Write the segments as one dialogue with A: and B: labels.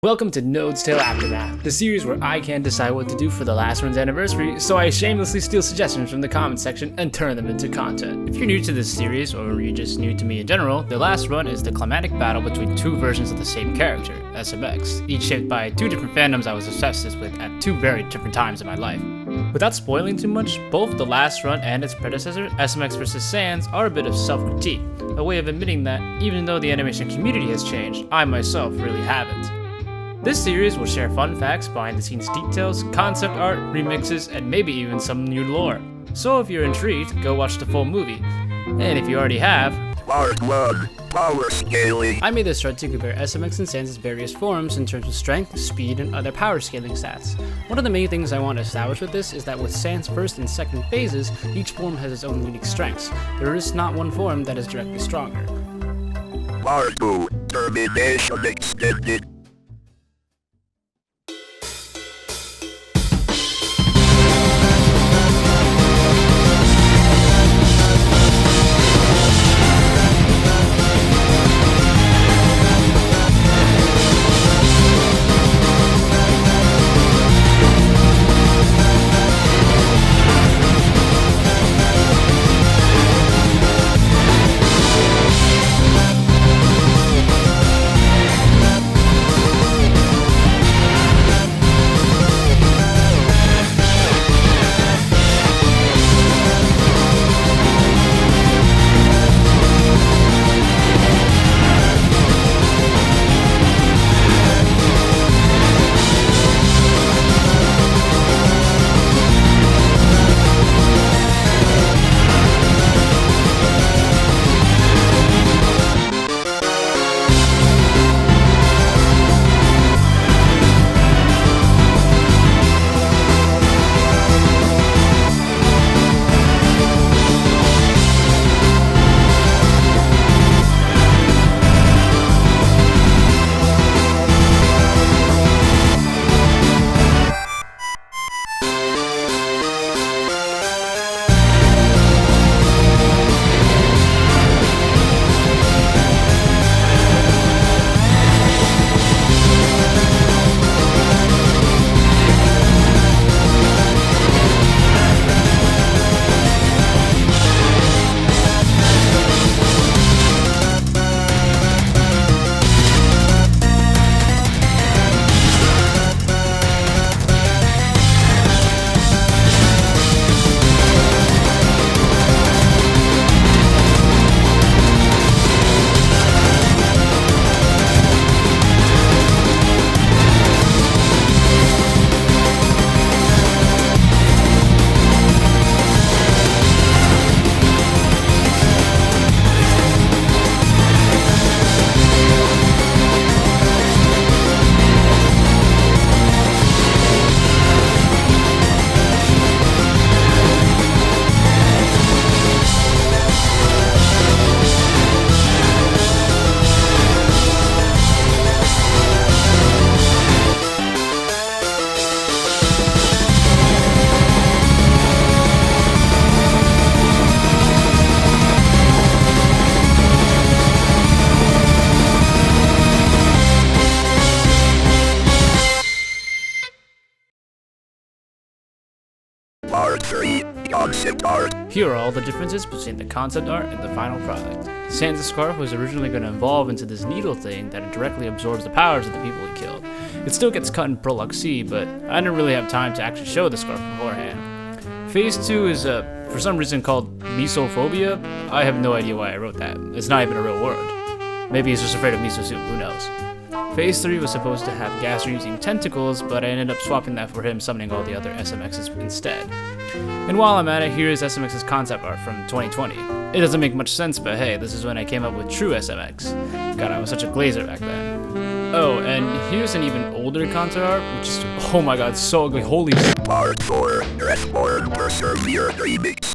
A: Welcome to Nodestale Aftermath, the series where I can't decide what to do for the last run's anniversary, so I shamelessly steal suggestions from the comments section and turn them into content. If you're new to this series, or you're just new to me in general, the last run is the climatic battle between two versions of the same character, SMX, each shaped by two different fandoms I was obsessed with at two very different times in my life. Without spoiling too much, both the last run and its predecessor, SMX Vs Sans, are a bit of self-critique, a way of admitting that even though the animation community has changed, I myself really haven't. This series will share fun facts, behind-the-scenes details, concept art, remixes, and maybe even some new lore. So if you're intrigued, go watch the full movie. And if you already have,
B: Part 1. Powerscaling.
A: I made this chart to compare SMX and Sans' various forms in terms of strength, speed, and other power scaling stats. One of the main things I want to establish with this is that with Sans' first and second phases, each form has its own unique strengths. There is not one form that is directly stronger.
B: Part 2. Termination extended. Part 3. Concept art.
A: Here are all the differences between the concept art and the final product. Sans' scarf was originally going to evolve into this needle thing that directly absorbs the powers of the people he killed. It still gets cut in Prologue C, but I didn't really have time to actually show the scarf beforehand. Phase 2 is, for some reason called Misophobia. I have no idea why I wrote that. It's not even a real word. Maybe he's just afraid of miso soup, who knows. Phase 3 was supposed to have Gaster using tentacles, but I ended up swapping that for him summoning all the other SMXs instead. And while I'm at it, here is SMX's concept art from 2020. It doesn't make much sense, but hey, this is when I came up with true SMX. God, I was such a glazer back then. Oh, and here's an even older concept art, which is, oh my god, so ugly, holy shit.
B: Part 4. WRATHBORNE Persevered Remix.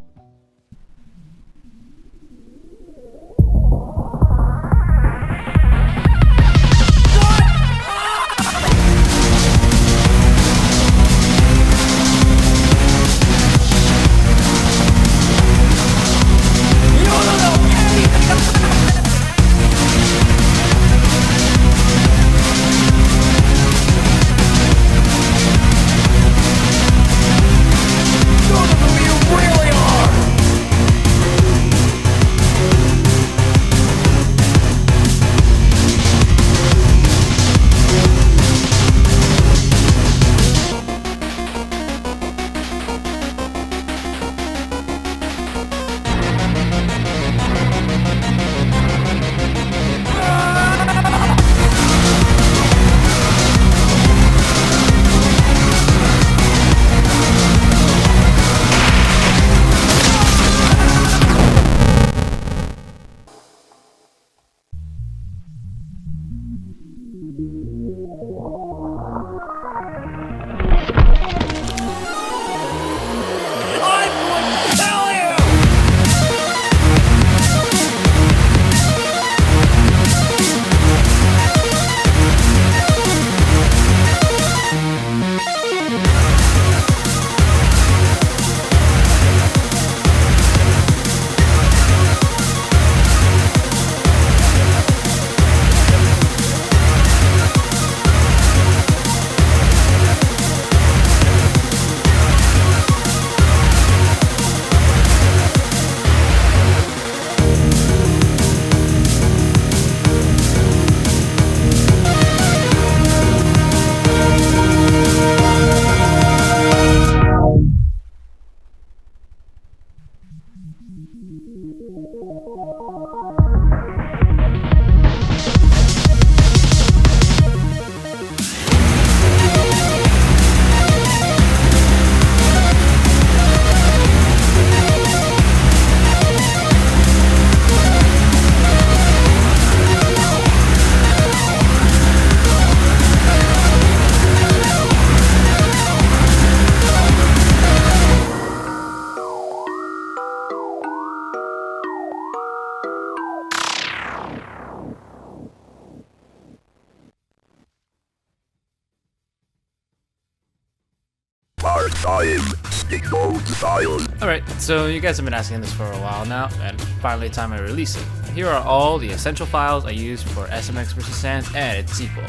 B: time, StickNodes Files.
A: Alright, so you guys have been asking this for a while now, and finally time I release it. Here are all the essential files I used for SMX Vs Sans and its sequel.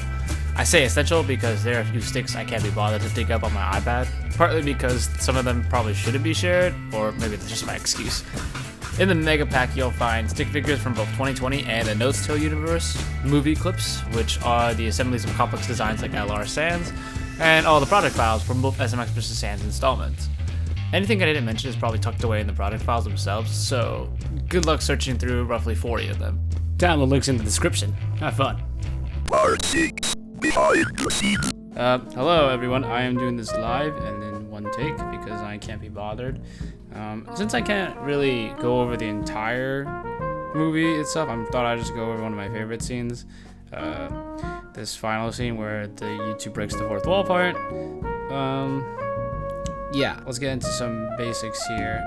A: I say essential because there are a few sticks I can't be bothered to dig up on my iPad, partly because some of them probably shouldn't be shared, or maybe that's just my excuse. In the Mega Pack, you'll find stick figures from both 2020 and the Nodestale universe, movie clips, which are the assemblies of complex designs like LR Sans, and all the project files from both SMX Vs Sans installments. Anything I didn't mention is probably tucked away in the project files themselves, so good luck searching through roughly 40 of them. Download links in the description. Have fun.
B: Part 6. Behind the scenes.
A: Hello everyone, I am doing this live and in one take because I can't be bothered. Since I can't really go over the entire movie itself, I thought I'd just go over one of my favorite scenes. This final scene where the YouTube breaks the fourth wall part. Yeah, let's get into some basics here.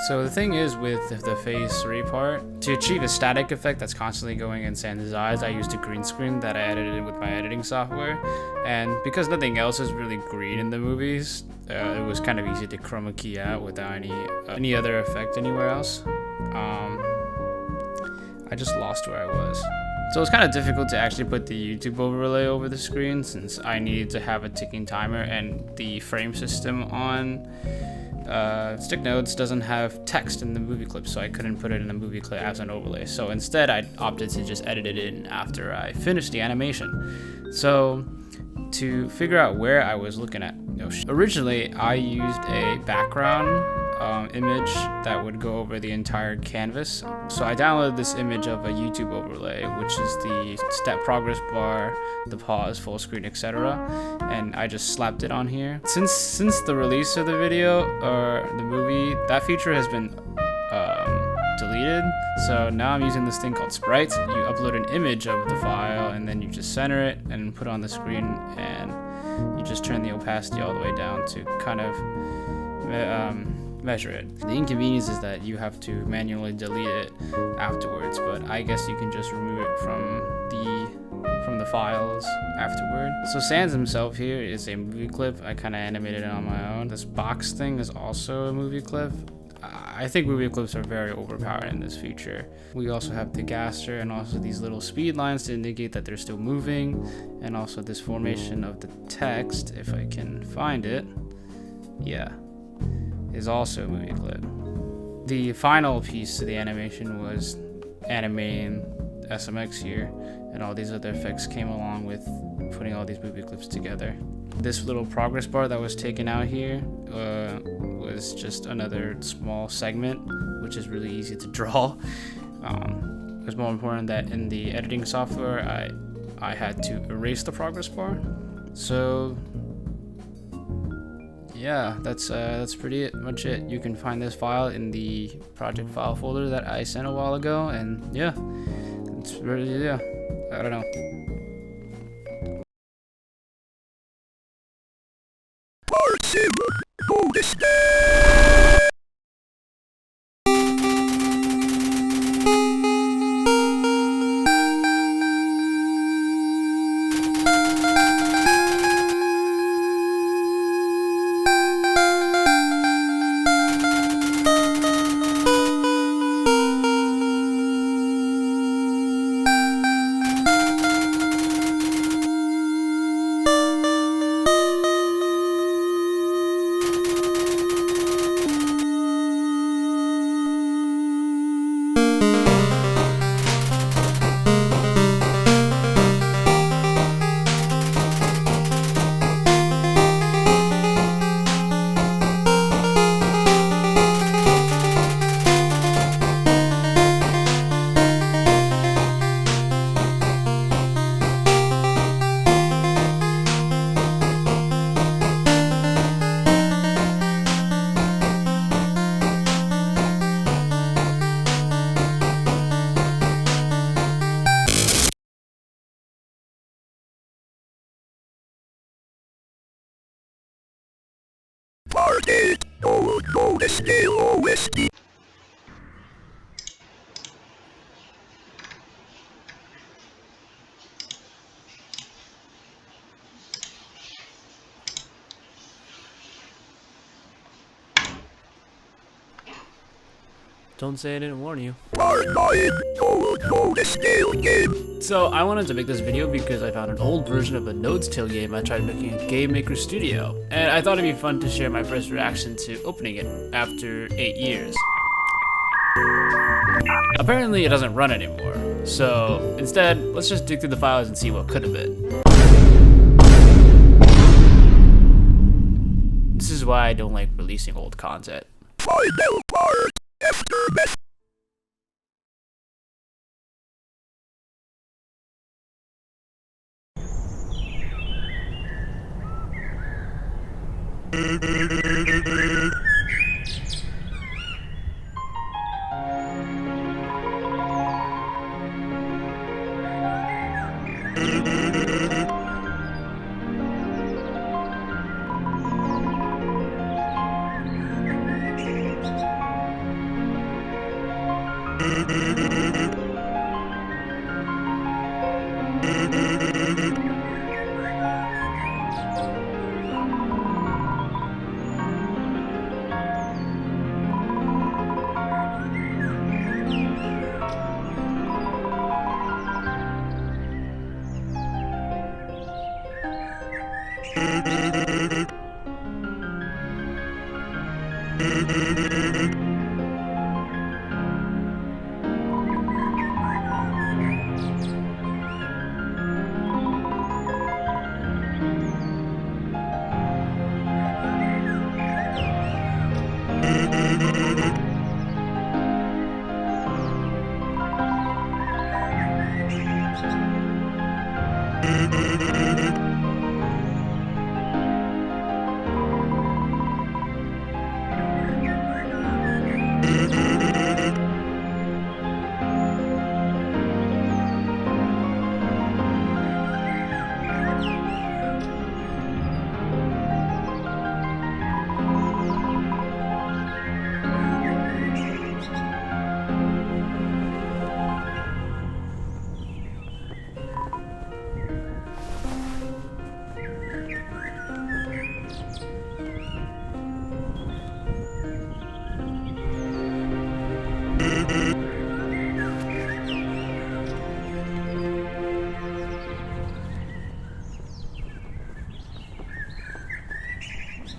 A: So the thing is with the phase 3 part, to achieve a static effect that's constantly going in Sans' eyes, I used a green screen that I edited with my editing software. And because nothing else is really green in the movies, it was kind of easy to chroma key out without any other effect anywhere else. I just lost where I was. So it's kind of difficult to actually put the YouTube overlay over the screen since I needed to have a ticking timer, and the frame system on StickNodes doesn't have text in the movie clip, so I couldn't put it in the movie clip as an overlay. So instead I opted to just edit it in after I finished the animation. So to figure out where I was looking at, originally I used a background image that would go over the entire canvas. So I downloaded this image of a YouTube overlay, which is the step progress bar, the pause, full screen, etc. And I just slapped it on here. Since the release of the video or the movie, that feature has been deleted. So now I'm using this thing called sprites. You upload an image of the file and then you just center it and put it on the screen, and you just turn the opacity all the way down to kind of measure it. The inconvenience is that you have to manually delete it afterwards, but I guess you can just remove it from the files afterward. So Sans himself here is a movie clip. I kind of animated it on my own. This box thing is also a movie clip. I think movie clips are very overpowered in this feature. We also have the gaster and also these little speed lines to indicate that they're still moving, and also this formation of the text, if I can find it. Yeah. Is also a movie clip. The final piece to the animation was animating SMX here, and all these other effects came along with putting all these movie clips together. This little progress bar that was taken out here was just another small segment, which is really easy to draw. It was more important that in the editing software I had to erase the progress bar. So yeah, that's pretty much it. You can find this file in the project file folder that I sent a while ago, and yeah, it's really, yeah, I don't know.
B: Part 7. Nodestale. Part 8. Nodestale OST.
A: Don't say I didn't warn you.
B: Nodestale Game.
A: So I wanted to make this video because I found an old version of a Nodestale game I tried making in Game Maker Studio, and I thought it'd be fun to share my first reaction to opening it after 8 years. Apparently it doesn't run anymore, so instead, let's just dig through the files and see what could have been. This is why I don't like releasing old content.
B: Final part after that.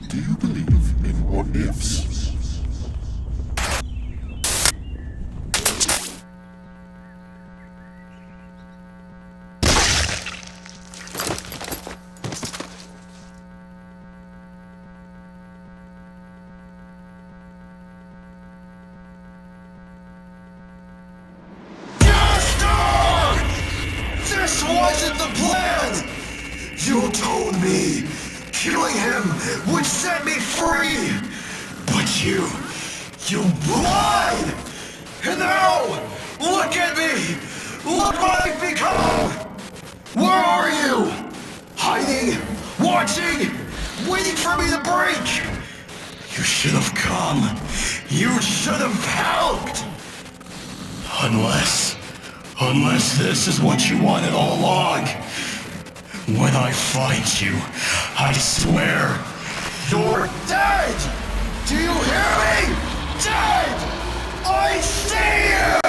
C: Do you believe in what ifs?
D: This wasn't the plan! You told me killing him would set me free! But you lied! And now, look at me! Look what I've become! Where are you? Hiding? Watching? Waiting for me to break? You should have come. You should have helped! Unless this is what you wanted all along. When I find you, I swear, you're dead! Do you hear me? Dead! I see you!